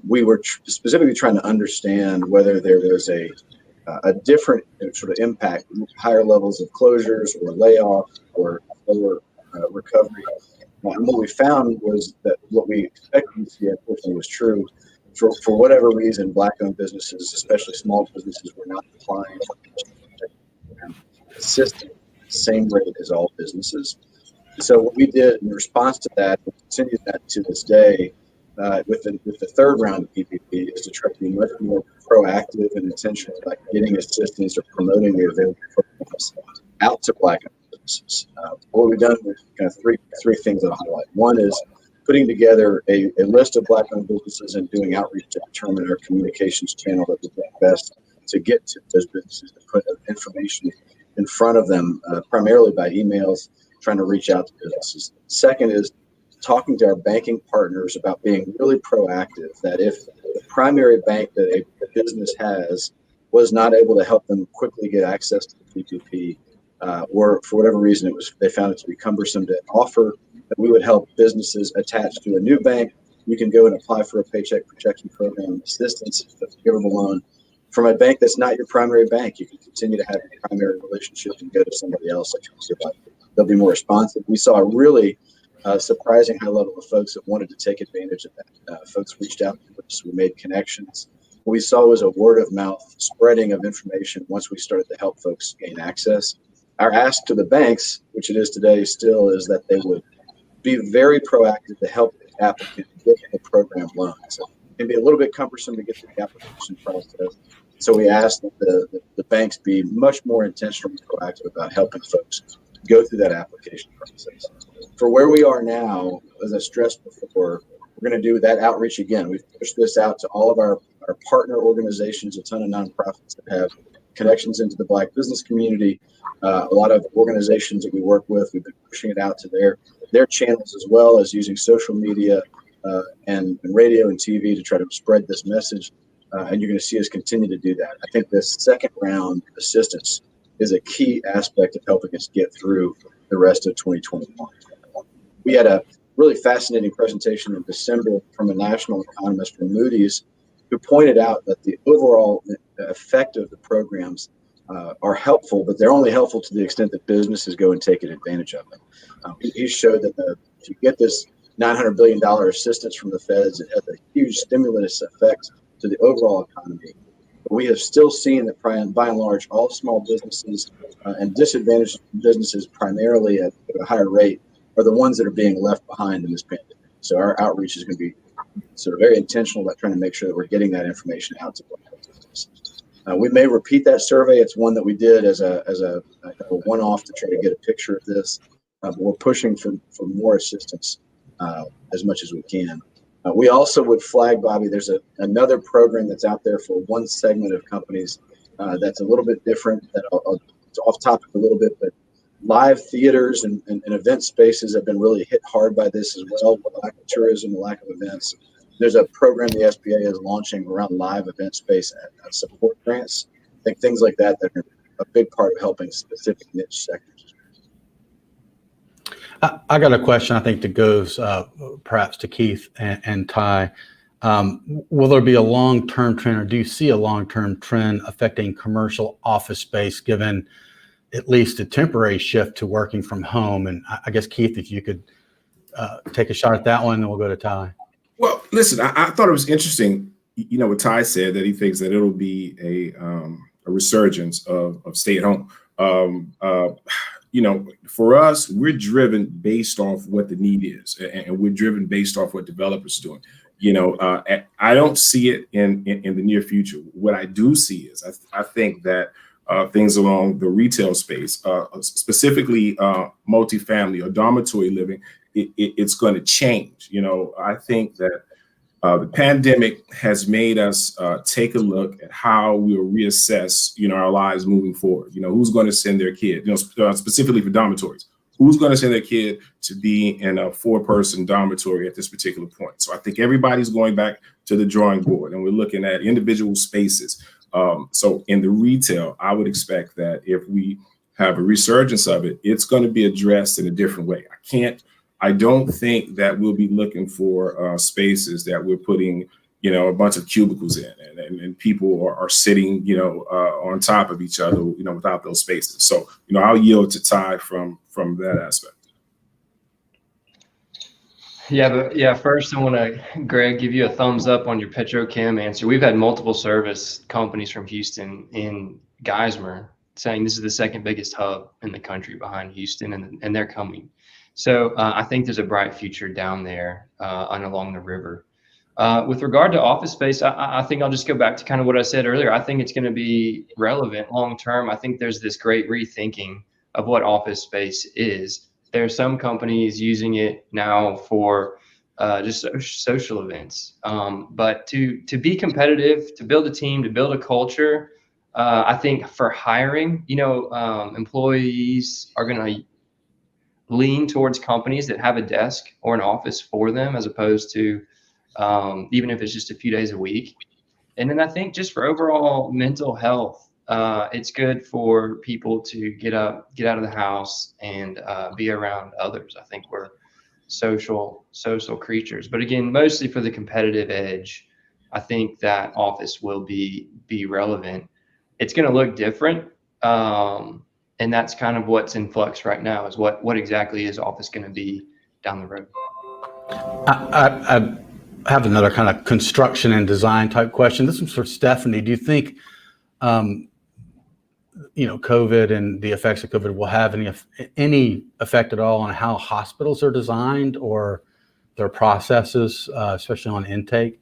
We were specifically trying to understand whether there was a different sort of impact, higher levels of closures or layoffs or lower recovery. And what we found was that what we expected to see, unfortunately, was true. For whatever reason, Black-owned businesses, especially small businesses, were not applying assistance at the same rate as all businesses. So what we did in response to that, we continue that to this day, with the third round of PPP, is to try to be much more proactive and intentional about getting assistance or promoting the available programs out to Black-owned businesses. What we've done is kind of three things that I'll highlight. One is putting together a list of Black-owned businesses and doing outreach to determine our communications channel that would be best to get to those businesses, to put information in front of them, primarily by emails, trying to reach out to businesses. Second is talking to our banking partners about being really proactive, that if the primary bank that a business has was not able to help them quickly get access to the PPP, or for whatever reason they found it to be cumbersome to offer, that we would help businesses attach to a new bank. You can go and apply for a Paycheck Protection Program assistance, a forgivable loan from a bank that's not your primary bank. You can continue to have your primary relationship and go to somebody else. They'll be more responsive. We saw a really surprising high level of folks that wanted to take advantage of that. Folks reached out to us. We made connections. What we saw was a word of mouth spreading of information once we started to help folks gain access. Our ask to the banks, which it is today still, is that they would be very proactive to help the applicant get the program loan. So it can be a little bit cumbersome to get through the application process. So we ask that the banks be much more intentional and proactive about helping folks go through that application process. For where we are now, as I stressed before, we're going to do that outreach again. We've pushed this out to all of our partner organizations, a ton of nonprofits that have connections into the Black business community. A lot of organizations that we work with, we've been pushing it out to their channels, as well as using social media and radio and TV to try to spread this message. And you're going to see us continue to do that. I think this second round assistance is a key aspect of helping us get through the rest of 2021. We had a really fascinating presentation in December from a national economist from Moody's, who pointed out that the overall effect of the programs are helpful, but they're only helpful to the extent that businesses go and take advantage of them. He showed that if you get this $900 billion assistance from the feds, it has a huge stimulus effect to the overall economy. But we have still seen that by and large, all small businesses and disadvantaged businesses, primarily at a higher rate, are the ones that are being left behind in this pandemic. So our outreach is going to be sort of very intentional about trying to make sure that we're getting that information out to businesses. We may repeat that survey. It's one that we did as a one-off to try to get a picture of this. But we're pushing for more assistance as much as we can. We also would flag, Bobby, there's another program that's out there for one segment of companies that's a little bit different. It's off topic a little bit, but live theaters and event spaces have been really hit hard by this as well. The lack of tourism, the lack of events. There's a program the SBA is launching around live event space and support grants. I think things like that are a big part of helping specific niche sectors. I got a question I think that goes perhaps to Keith and Ty. Will there be a long-term trend, or do you see a long-term trend affecting commercial office space, given at least a temporary shift to working from home? And I guess, Keith, if you could take a shot at that one, then we'll go to Ty. Well, listen, I thought it was interesting, what Ty said, that he thinks that it'll be a resurgence of stay at home. For us, we're driven based off what the need is, and we're driven based off what developers are doing. I don't see it in the near future. What I do see is I think that things along the retail space, specifically multifamily or dormitory living, it's going to change. I think that the pandemic has made us take a look at how we'll reassess, our lives moving forward. Who's going to send their kid, specifically for dormitories, who's going to send their kid to be in a 4-person dormitory at this particular point. So I think everybody's going back to the drawing board, and we're looking at individual spaces. So in the retail, I would expect that if we have a resurgence of it, it's going to be addressed in a different way. I don't think that we'll be looking for spaces that we're putting, a bunch of cubicles in and people are sitting, on top of each other, without those spaces. So, I'll yield to Ty from that aspect. First I want to, Greg, give you a thumbs up on your petrochem answer. We've had multiple service companies from Houston in Geismar saying this is the second biggest hub in the country behind Houston, and they're coming. So I think there's a bright future down there and along the river. With regard to office space, I think I'll just go back to kind of what I said earlier. I think it's going to be relevant long term. I think there's this great rethinking of what office space is. There are some companies using it now for just social events. But to be competitive, to build a team, to build a culture, I think for hiring, employees are going to lean towards companies that have a desk or an office for them, as opposed to even if it's just a few days a week. And then I think just for overall mental health, it's good for people to get out of the house and be around others. I think we're social creatures, but again, mostly for the competitive edge, I think that office will be relevant. It's going to look different. And that's kind of what's in flux right now, is what exactly is office going to be down the road. I have another kind of construction and design type question. This one's for Stephanie. Do you think, COVID and the effects of COVID will have any effect at all on how hospitals are designed or their processes, especially on intake?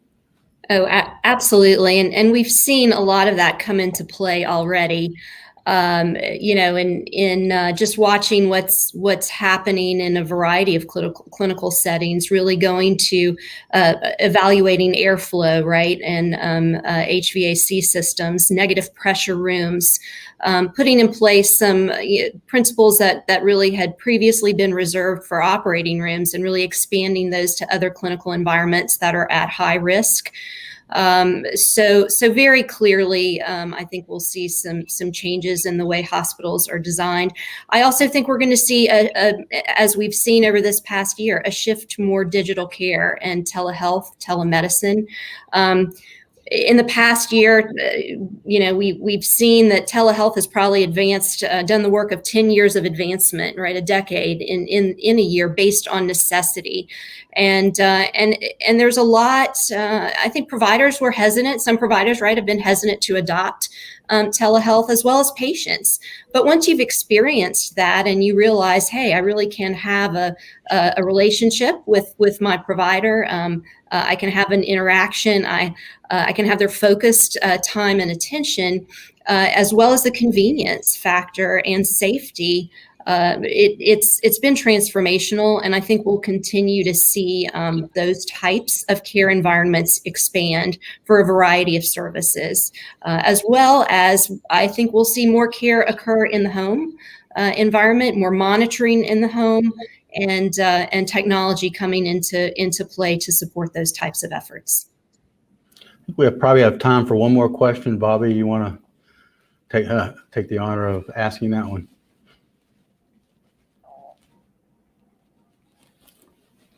Oh, absolutely. And we've seen a lot of that come into play already. In just watching what's happening in a variety of clinical settings, really going to evaluating airflow, right, and HVAC systems, negative pressure rooms, putting in place some principles that really had previously been reserved for operating rooms, and really expanding those to other clinical environments that are at high risk. So very clearly, I think we'll see some changes in the way hospitals are designed. I also think we're going to see, as we've seen over this past year, a shift to more digital care and telehealth, telemedicine. In the past year, we've seen that telehealth has probably done the work of 10 years of advancement, right? A decade in a year, based on necessity. And there's a lot, I think providers were hesitant. Some providers, right, have been hesitant to adopt telehealth, as well as patients. But once you've experienced that and you realize, hey, I really can have a relationship with my provider, I can have an interaction, I can have their focused time and attention, as well as the convenience factor and safety. It's been transformational, and I think we'll continue to see those types of care environments expand for a variety of services, as well as I think we'll see more care occur in the home environment, more monitoring in the home, and technology coming into play to support those types of efforts. We probably have time for one more question. Bobby, you want to take the honor of asking that one?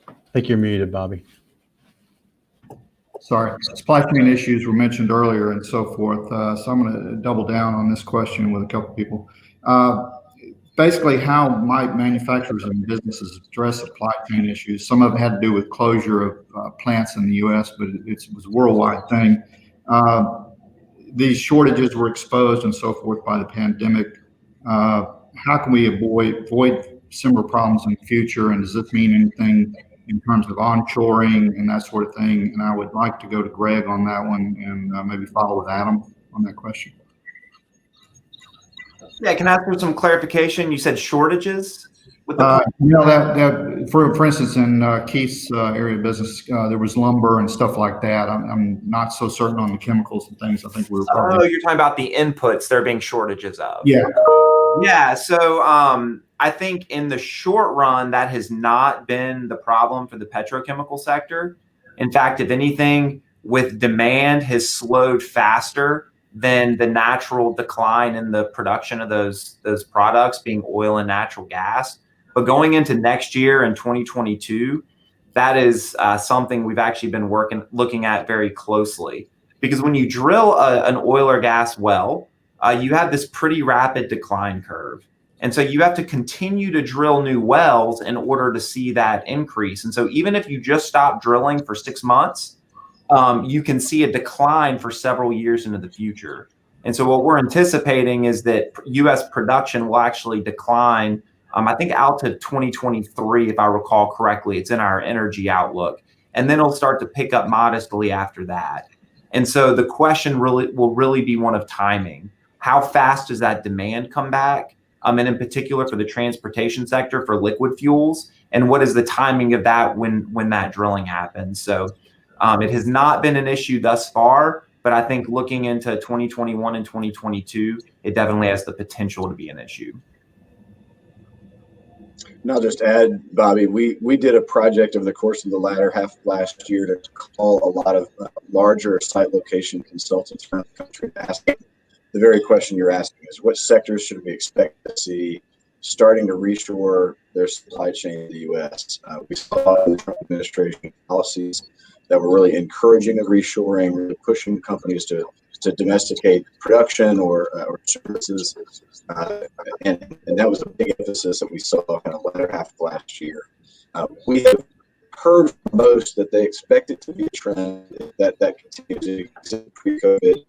I think you're muted, Bobby. Sorry, supply chain issues were mentioned earlier and so forth. So I'm going to double down on this question with a couple of people. Basically, how might manufacturers and businesses address supply chain issues? Some of it had to do with closure of plants in the U.S., but it was a worldwide thing. These shortages were exposed and so forth by the pandemic. How can we avoid similar problems in the future? And does this mean anything in terms of onshoring and that sort of thing? And I would like to go to Greg on that one, and maybe follow with Adam on that question. Yeah, can I ask for some clarification? You said shortages with the that for instance, in Keith's area of business, there was lumber and stuff like that. I'm not so certain on the chemicals and things. I think we were probably. Oh, you're talking about the inputs there being shortages of. Yeah. Yeah. So I think in the short run, that has not been the problem for the petrochemical sector. In fact, if anything, with demand has slowed faster than the natural decline in the production of those products, being oil and natural gas. But going into next year in 2022, that is something we've actually been looking at very closely. Because when you drill an oil or gas well, you have this pretty rapid decline curve. And so you have to continue to drill new wells in order to see that increase. And so even if you just stop drilling for 6 months, you can see a decline for several years into the future. And so what we're anticipating is that U.S. production will actually decline, I think out to 2023, if I recall correctly. It's in our energy outlook. And then it'll start to pick up modestly after that. And so the question will really be one of timing. How fast does that demand come back? And in particular for the transportation sector for liquid fuels, and what is the timing of that when that drilling happens? So it has not been an issue thus far, but I think looking into 2021 and 2022, it definitely has the potential to be an issue. And I'll just add, Bobby, we did a project over the course of the latter half of last year to call a lot of larger site location consultants around the country asking the very question you're asking is, what sectors should we expect to see starting to reshore their supply chain in the U.S.? We saw in the Trump administration policies that were really encouraging of reshoring, really pushing companies to domesticate production or services. And that was a big emphasis that we saw kind of latter half of last year. We have heard from most that they expect it to be a trend that continues to exist pre-COVID.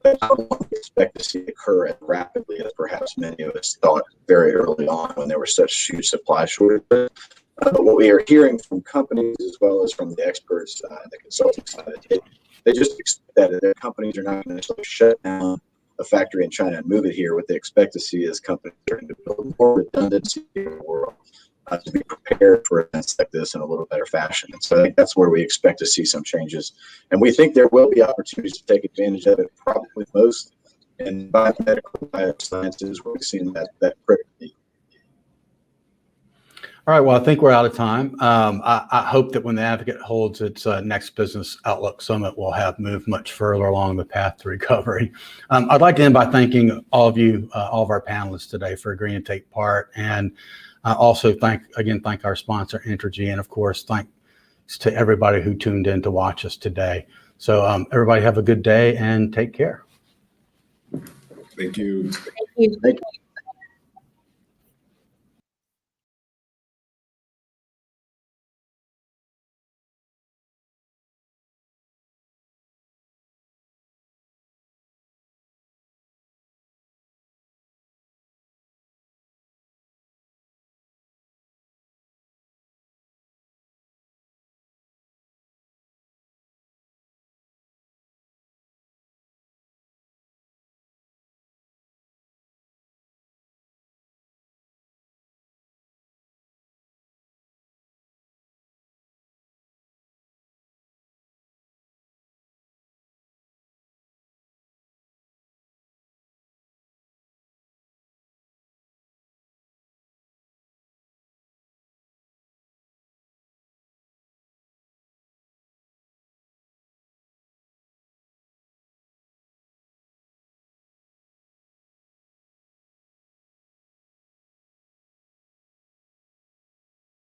But I don't expect to see it occur as rapidly as perhaps many of us thought very early on when there were such huge supply shortages. But what we are hearing from companies as well as from the experts and the consulting side, they just expect that their companies are not going to necessarily shut down a factory in China and move it here. What they expect to see is companies starting to build more redundancy in the world to be prepared for events like this in a little better fashion. And so I think that's where we expect to see some changes. And we think there will be opportunities to take advantage of it, probably most in biomedical biosciences, where we've seen that critically. All right. Well, I think we're out of time. I hope that when the Advocate holds its next Business Outlook Summit, we'll have moved much further along the path to recovery. I'd like to end by thanking all of you, all of our panelists today for agreeing to take part. And also thank our sponsor, Entergy. And of course, thanks to everybody who tuned in to watch us today. So everybody have a good day and take care. Thank you. Thank you. Thank you.